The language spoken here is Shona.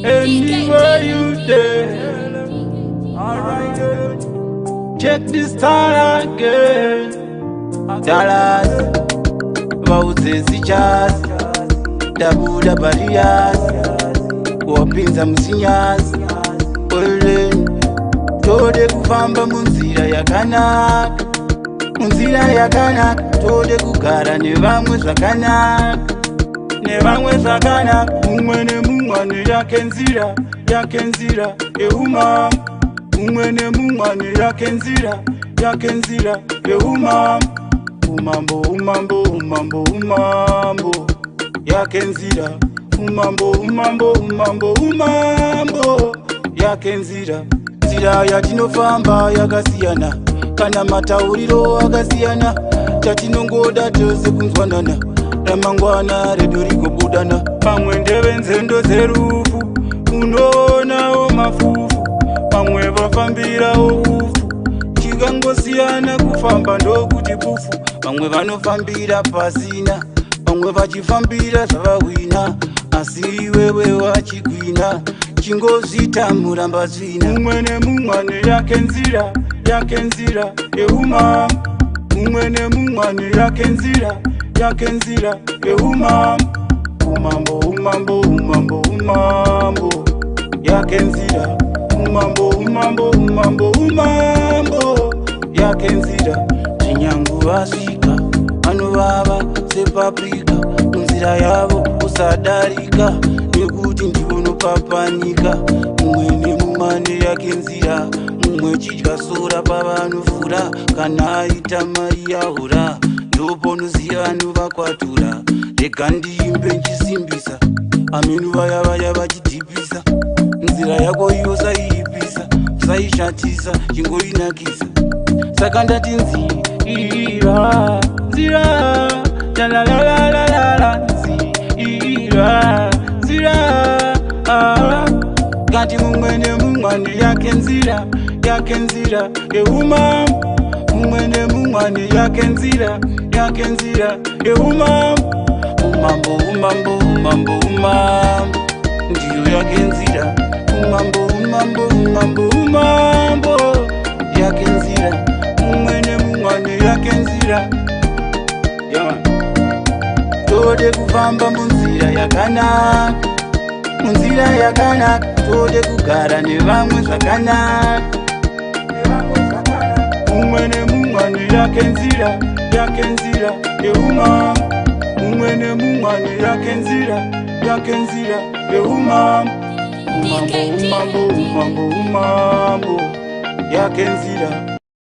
Anywhere you there. Alright, check this time again. Dallas, Bauze Zichas, Dabuda Barias, Wapinza Musinyas, Olen, Tode kufamba munzira yakanaka, munzira yakanaka, tode kugara nevamwe zvakanaka, nevamwe zvakanaka, mumwe nemumwe yake nzira, yake nzira yeumama, mumwe nemumwe yake nzira, yake nzira yeumama. Umambo, umambo, umambo, umambo, yake nzira, umambo, umambo, umambo, umambo, yake nzira. Nzira yatinofamba yakasiyana, kana matauriro akasiyana, chatinongoda chose kunzwanana, ramangwana redu rigobudana. Pamwe ndeve nzendo zerufu, unoonawo mafufu, pamwe vafambirawo ufu, chikangosiyana kufamba ndokuti pufu. Pamwe vanofambira pasina, pamwe vachifambira zvavahwina, asi iwewe wachigwina, chingozvita murambatsvina. Mumwe nemumwe yake nzira, yake nzira yeumama, mumwe nemumwe yake nzira, yake nzira yeumama. Umambo, umambo, umambo, umambo, yake nzira, umambo, umambo, umambo, umambo, yake nzira. Chinyangu vasvika vanovava sepaprika, munzira yavo usadarika, nekuti ndivonopapanika. Mumwe nemumwe yake nzira, mumwe chidya sora pavanofura, kana aita mai yaura, ndoponoziva vanhu vakwatura. Rega ndiimbe nchisimbisa, amenu vaya vaya vachidhipisa, nzira yako iyo saiyipisa, usaishatisa, chingoinakisa. Saka ndati nzira, nzira, la nzira, nzira, kati mumwe nemumwe yake nzira, yake nzira yeumama, mumwe nemumwe yake nzira, yake nzira yeumama. Umambo, umambo, umambo, umambo, ndiyo yake nzira. Umambo, umambo, umambo, umambo, yake nzira. Mumwe nemumwe yake nzira. Tode kufamba munzira yakanaka, munzira yakanaka, tode kugara nevamwe zvakanaka. Mumwe nemumwe yake nzira, yake nzira yeumama, mumwe nemumwe yake nzira, yake nzira yeumama. Umambo, umambo, umambo, umambo, yake nzira.